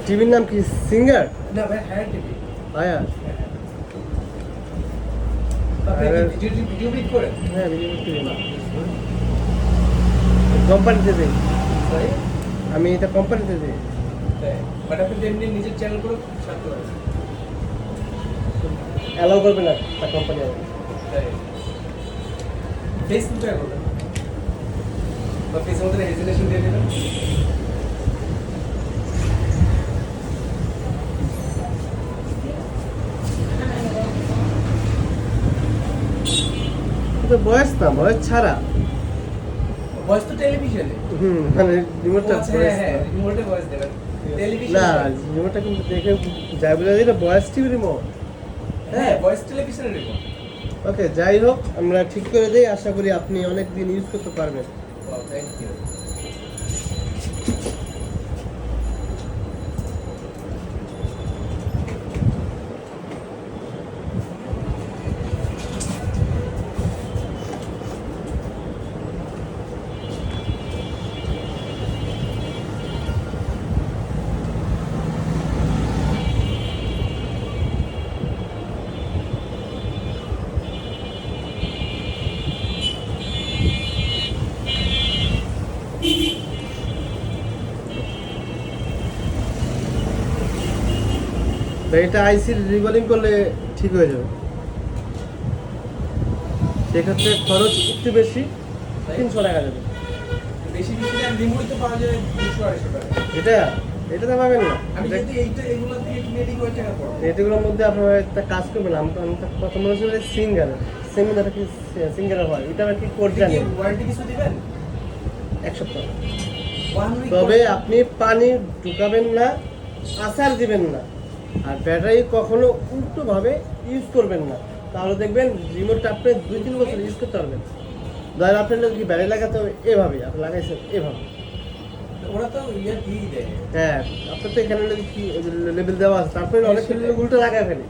টিভির নাম কি সিঙ্গার? না ভাই, হ্যাঁ টিভি। ভাইয়া আপনি ভিডিও মেক করেন? হ্যাঁ কোম্পানিতে দিই, ভাই আমি এটা কোম্পানিতে দিই। বাট আপনি এমনি নিজের চ্যানেল করে ছাড়তে পারেন। অ্যালাউ করবে না তা কোম্পানি আমাকে। ফেসবুকে করবেন বা ফেসের মধ্যে রেজিস্ট্রেশন দিয়ে দেবেন। তো বয়স না, বয়স ছাড়া। ভয়েস তো টেলিভিশনে। মানে রিমোটটা হ্যাঁ হ্যাঁ, রিমোটে ভয়েস দেবেন। টেলিভিশন না, রিমোটটা কিন্তু দেখে যাই বলে এটা বয়স টিভি রিমোট। হ্যাঁ, ভয়েস টেলিভিশনের রিমোট। ওকে, যাই হোক আমরা ঠিক করে দেই, আশা করি আপনি অনেক দিন ইউজ করতে পারবেন। Thank you. তো এটা আইসির রিকলিং করলে ঠিক হয়ে যাবে। সেক্ষেত্রে খরচ একটু বেশি, 300 টাকা যাবে। বেশি বেশি না, রিমোট তো পাওয়া যায় 200-250 টাকা। এটা এটা তো পাবেন না। আমি যদি এগুলো থেকে কিনে কয় টাকা পড়বে? এগুলোর মধ্যে আপনারা একটা কাজ করবেন, আমি তো প্রথম মনে হচ্ছে সিঙ্গার, সেমিনার কি সিঙ্গার হয়, এটা আর কি কোড জানি। ওয়ারেন্টি কিছু দিবেন? 1 সপ্তাহ। 1 উইক। তবে আপনি পানি ঢুকাবেন না, আচার দিবেন না, আর ব্যাটারি কখনো উল্টোভাবে ইউজ করবেন না, তাহলে দেখবেন রিমোটটা আপনি 2-3 বছর ইউজ করতে পারবেন। ধরেন আপনার কি ব্যাটারি লাগাতে হবে এভাবে, আপনি লাগাইছেন এভাবে, ওরা তো ইয়ে দিয়ে দেয়। হ্যাঁ আপনার তো এখানে কি লেভেল দেওয়া আছে, তারপরে অনেক লোক উল্টো লাগায় ফেলে।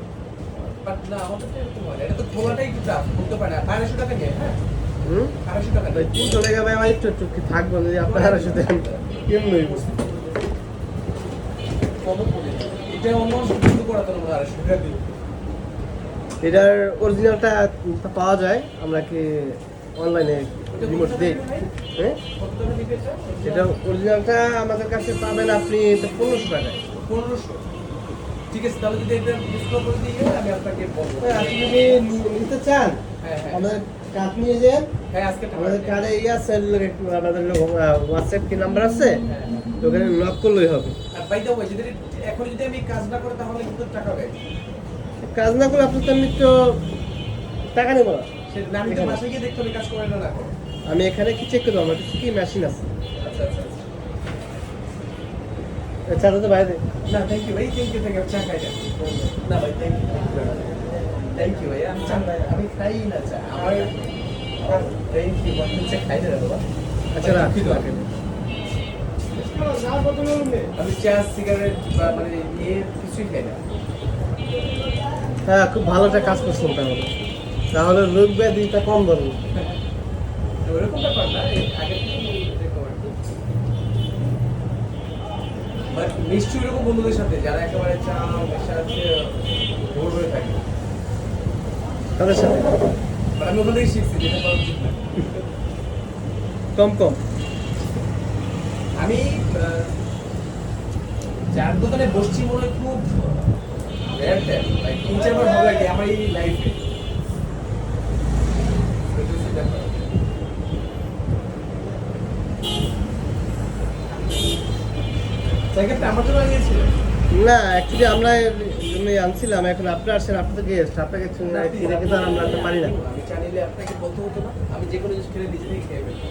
বাট না, আমাদের তো এরকম হয় না। এটা তো খোলাটাই একটু টাফ, বলতে পারে না। 250 টাকা নিয়ে, হ্যাঁ 250 টাকা ভাই নিয়ে। 300 টাকা ভাই আমার একটু একটু কি থাকবো, যদি আপনার 250 দেন কেমন হইব? কত পড়ে? এটা অন্য সুযোগ করা তো আমরা 250 টাকা দিই। এটার অরিজিনালটা পাওয়া যায়, আমরা কি অনলাইনে রিমোট দিই। হ্যাঁ, কত টাকা দিবে এটা? এটা অরিজিনালটা আমাদের কাছে পাবেন আপনি 1500 টাকায়। 1500। ঠিক আছে, তাহলে যদি এটা ডিসকাউন্ট করে দিয়ে আমি আপনাকে বলবো। হ্যাঁ, আপনি যদি নিতে চান হ্যাঁ হ্যাঁ আমাদের কার্ড নিয়ে যান, হ্যাঁ, আজকে আমাদের কার্ডে আছে, আমাদের হোয়াটসঅ্যাপ কি নাম্বার আছে, হ্যাঁ। ওখানে নক করলেই হবে। আর বাই দ্য ওয়ে, যদি এখন যদি আমি কাজ না করে তাহলে কিন্তু টাকা হবে। কাজ না করে আপনি তো আমি তো টাকা নেব না। সেটা আমি তো বাসায় গিয়ে দেখতে হবে কাজ করে না করে। আমি এখানে কি চেক করবো, আমার কাছে কি মেশিন আছে। আচ্ছা আচ্ছা। চা তো বাইরে। না থ্যাংক ইউ ভাই, থ্যাংক ইউ চা খাই না। না ভাই থ্যাংক ইউ ভাই, আমি চা আমি খাই না চা আমার। থ্যাংক ইউ, আমি চা খাই না বাবা। আচ্ছা রাখেন। আমি চা সিগারেট বা মানে কিছুই খাই না। হ্যাঁ, খুব ভালো একটা কাজ করছেন তাহলে, তাহলে রোগ ব্যাধিটা কম ধরবে। ওরকম ব্যাপার না, আগে থেকে বাট নিশ্চয়ই এরকম বন্ধুদের সাথে যারা একেবারে চা নেশা আছে ভোর হয়ে থাকে, তাদের সাথে বাট আমি ওখান থেকে শিখছি যেটা করা উচিত না। কম আমি চার দোকানে বসছি মনে হয় খুব রেয়ার টাইম, লাইক 3-4 বার হবে কি আমার এই লাইফে। সেক্ষেত্রে আমার জন্য নিয়েছিল না, অ্যাকচুয়ালি আমরা এর জন্যই আনছিলাম, এখন আপনি আসছেন, আপনি তো গেস্ট, আপনাকে কি রেখে তো আর আমরা রাখতে পারি না। আমি চাইলে আপনাকে বলতে হতো না, আমি যে কোনো জিনিস খেলে নিজে থেকে খেয়ে ফেলবো।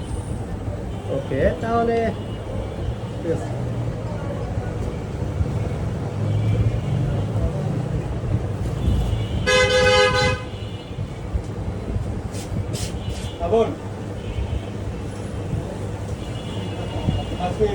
ওকে, তাহলে ঠিক আছে। আবন আজকে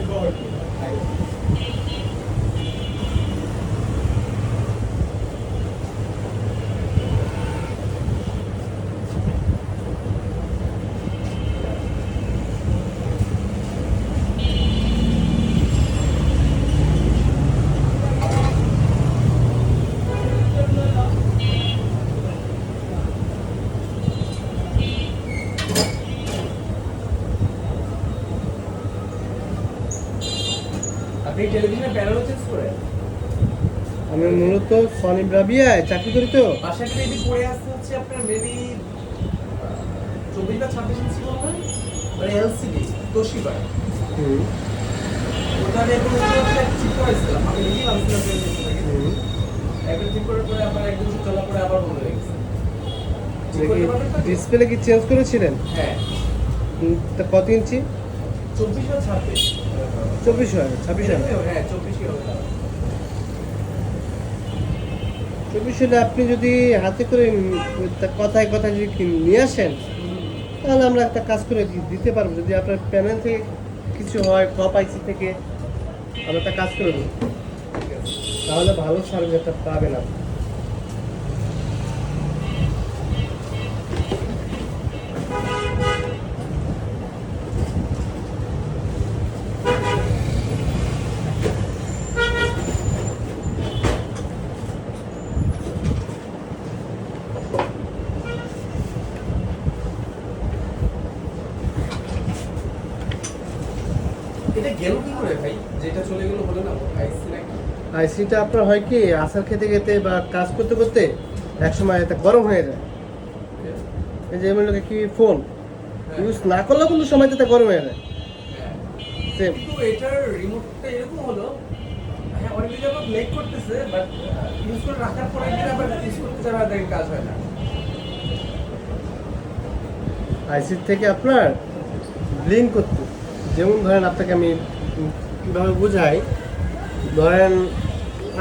আপনি টেলিভিশনে প্যানেলও চেঞ্জ করেন? আমি মূলত সনি ব্রাভিয়ায় চাকরি করি তো। বাসায় মেবি পড়ে আসতে হচ্ছে আপনার মেবি 24 বা 26 ইঞ্চি মনে হয়, মানে এলসিডি তোশিবা। হুম ওটা আমি এখন ঠিক করেছিলাম, আমি নিজেই ভাবছিলাম যে হুম। একবার ঠিক করার পরে আবার এক বছর চলার পরে আবার বন্ধ হয়ে গেছে। ঠিক করতে পারবেন তো? ডিসপ্লে কি চেঞ্জ করেছিলেন? হ্যাঁ, তা কত ইঞ্চি? 24 বা 26। 24 হয় 26 হয় না। হ্যাঁ 24 হবে। 24 হলে আপনি যদি হাতে করে কথায় কথায় যদি নিয়ে আসেন, তাহলে আমরা একটা কাজ করে দিতে পারবো। যদি আপনার প্যানেল থেকে কিছু হয়, কপ আইসি থেকে, আমরা একটা কাজ করে দেবো, ঠিক আছে। তাহলে ভালো সার্ভিস একটা পাবেন আপনি। এটা গেল কি করে ভাই? যেটা চলে গেল হলো না আইসি নাকি? আইসিটা আপনার হয় কি, আচার খেতে খেতে বা কাজ করতে করতে একসময় এটা গরম হয়ে যায়। এই যে এমন কি ফোন ইউজ না করলেও কিন্তু সময় এটা গরম হয়ে যায়। হ্যাঁ। সেম। কিন্তু এটার রিমোটটা এরকম হলো, হ্যাঁ অনেক দিন আবার ব্লেক করতেছে, বাট ইউজ করে রাখার পরে একদিন আবার ইউজ করতে যাবে আর দেখে কাজ হয় না। আইসির থেকে আপনার ব্লিঙ্ক করতে, যেমন ধরেন আপনাকে আমি কীভাবে বুঝাই, ধরেন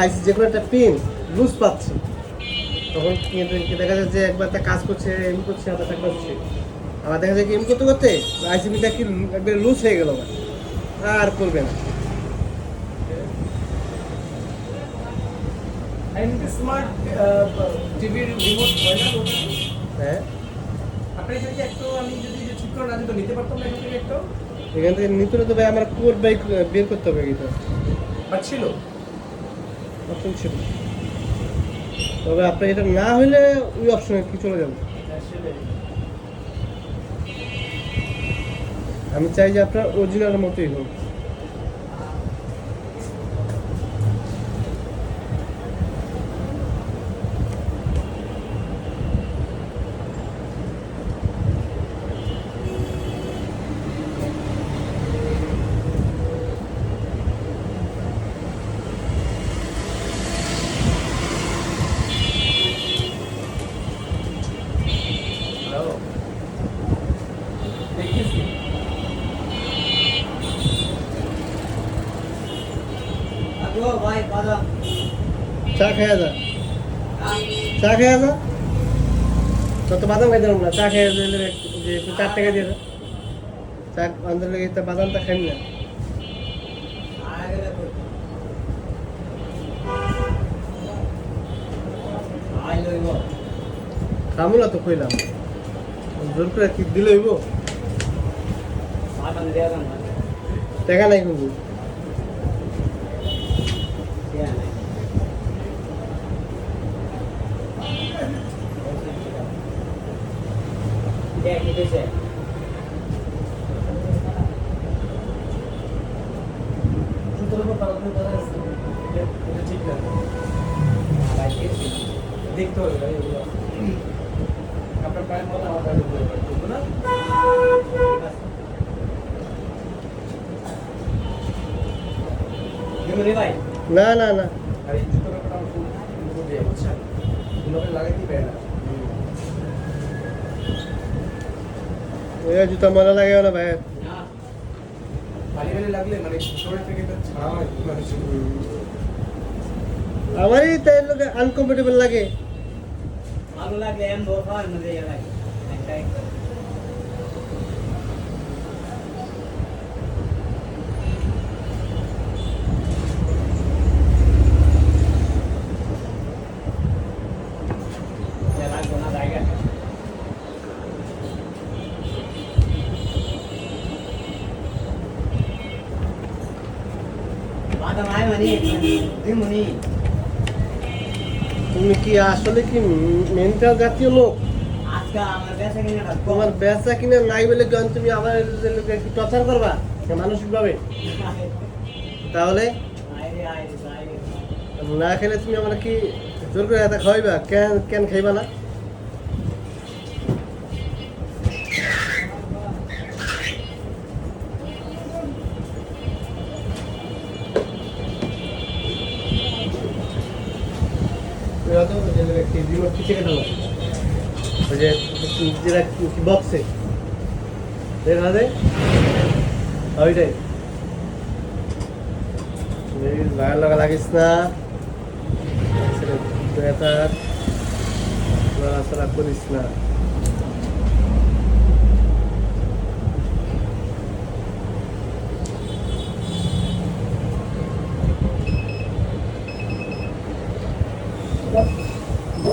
আইসি যে কোনো একটা পিন লুজ পাচ্ছি, তখন দেখা যাচ্ছে যে একবার একটা কাজ করছে, এম করছে, আবার একটা করছে, আবার দেখা যায় কি এম করতে করতে আইসি পিনটা কি একবার লুজ হয়ে গেল, আর করবে না। এন্ড স্মার্ট টিভির রিমোট হয় না ওটা? হ্যাঁ, আপনার এখানে কি একটু আমি যদি যে ঠিক করে না দিত নিতে পারতাম না এখান থেকে একটু? এখান থেকে নিতে হলে তবে আমার কোড বাইক বের করতে হবে, কিন্তু বাট ছিল। অপশন ছিল। তবে আপনার এটা না হলে ওই অপশনে কি চলে যাবে। আসলে আমি চাই যে আপনার অরিজিনাল মতোই হোক। হ্যালো, দেখতেছি। চা খাইয়া যা, চা খাইয়া যা। তত বাদাম খাই দিলাম না, চা খাইয়া দিলে যে 4 টাকা দিয়ে দাও। চা আনতে লেগে বাদামটা খাই না। খামু না তো কইলাম, জোর করে কি দিলে হইব? টাকা নাই কিন্তু। জুতোর উপর তাড়াতাড়ি করা আছে। এটা ঠিক না। দেখতে হবে ভাই এগুলো। আপনার পায়ের মতো আমার পায়ের উপরে পড়তো না? না না না, আর এই জুতোর উপর আমার ফুল উপর দিয়ে বুঝছেন? এগুলোকে লাগাইতেই পারে না। ওই জুতা মজা লাগে না ভাই। বালি বালি লাগলে মানে শরীর থেকে একটা ছাড়া হয় মানুষের। আমারই তাই লোক আনকমফোর্টেবল লাগে। ভালো লাগলে এম দো খাওয়ার মধ্যে ইয়ে লাগে একটাই লাগবো না জায়গা বাদাম আয় মানে দিমুনি তুমি কি আসলে কি মেন্টাল জাতীয় লোক? আজকে আমার বেচা কিনা তোমার বেচা কিনা নাই বলে কেন তুমি আমার লোকে কি টর্চার করবা মানসিক ভাবে? তাহলে আইরে আইরে আইরে না খেলে তুমি আমরা কি জোর করে এটা খাওয়াইবা? কেন কেন খাইবা না? বক্সে দেখা যায় ওইটাই লাগা লাগা লাগিস না, বেতার নড়াচড়া করিস না।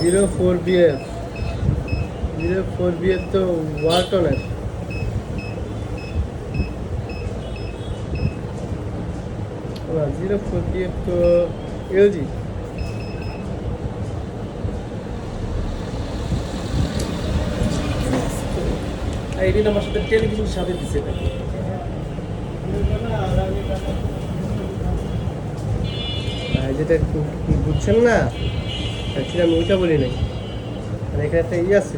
জিরো ফোর বিএফ তো ওয়ালটনের। জিরো ফোর বিএফ তো এলজি। আইডি নাম্বার সাথে টেলিভিশন সাথে দিছে নাকি? যেটা বুঝছেন না, অ্যাকচুয়ালি আমি ওইটা বলি নাই। আর এখানে একটা ইয়ে আছে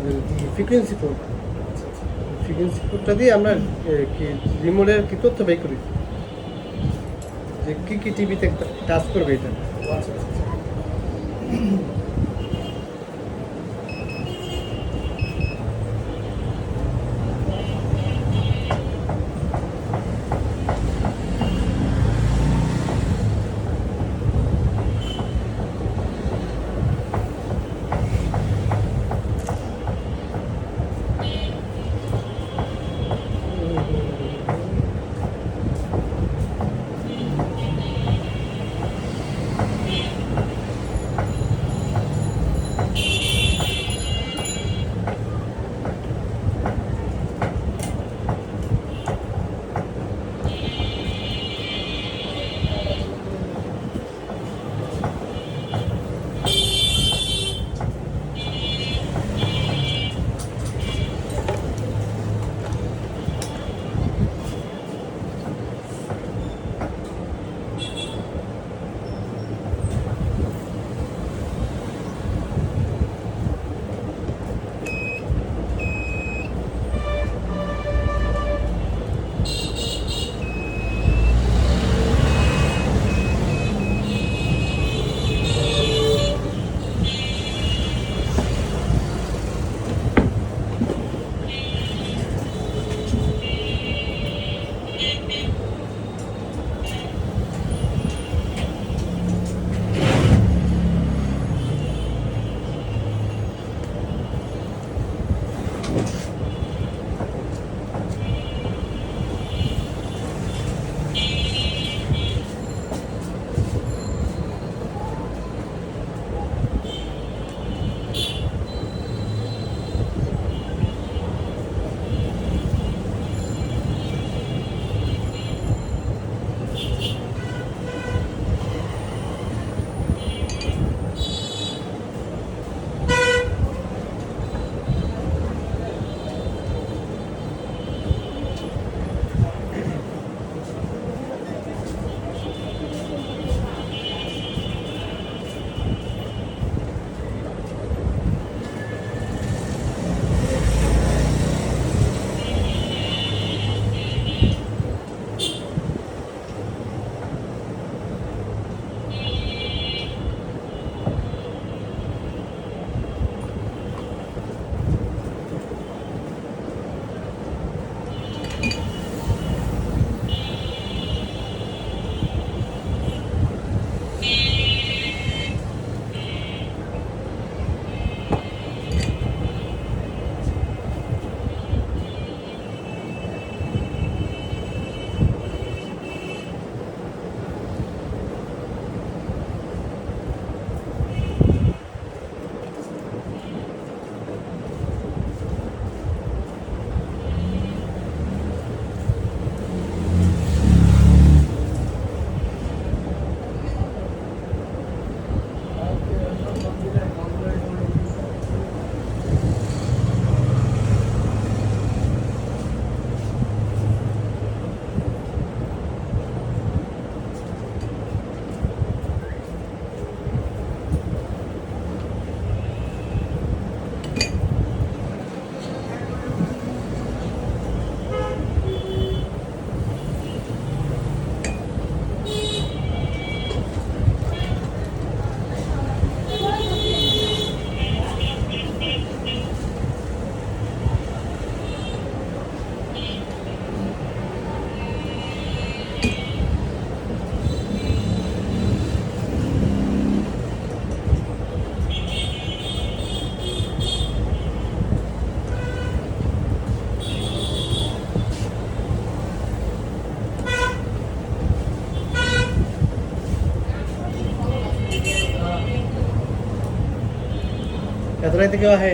ফ্রিকুয়েন্সি কোডটা দিয়ে আমরা কি রিমোটের কি তথ্য বের করি, যে কী কী টিভিতে টাচ করবে এটা। আচ্ছা আচ্ছা এতটাই থেকে আহে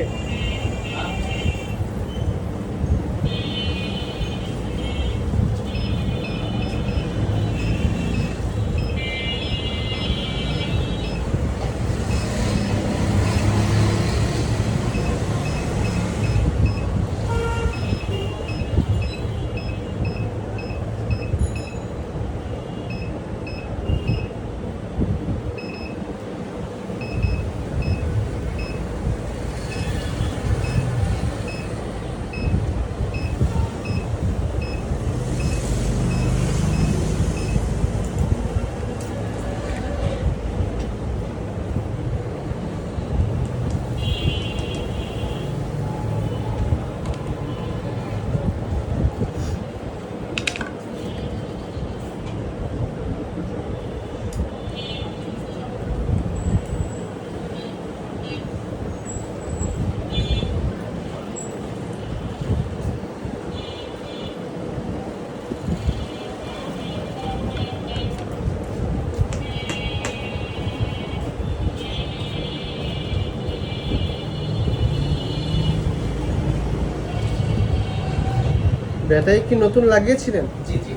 ব্যাটারি কি নতুন লাগিয়েছিলেন? জি জি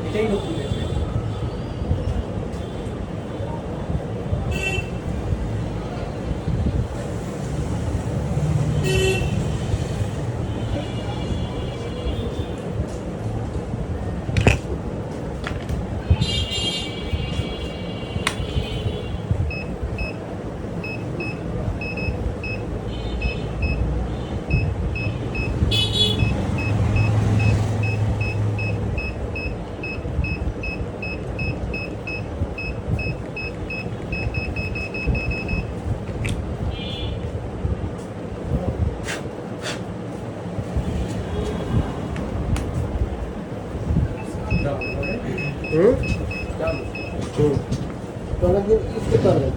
এটাই নতুন ব্যাটারি। হুম দাম হুম তো অনেকদিন ইউজ করতে পারবেন।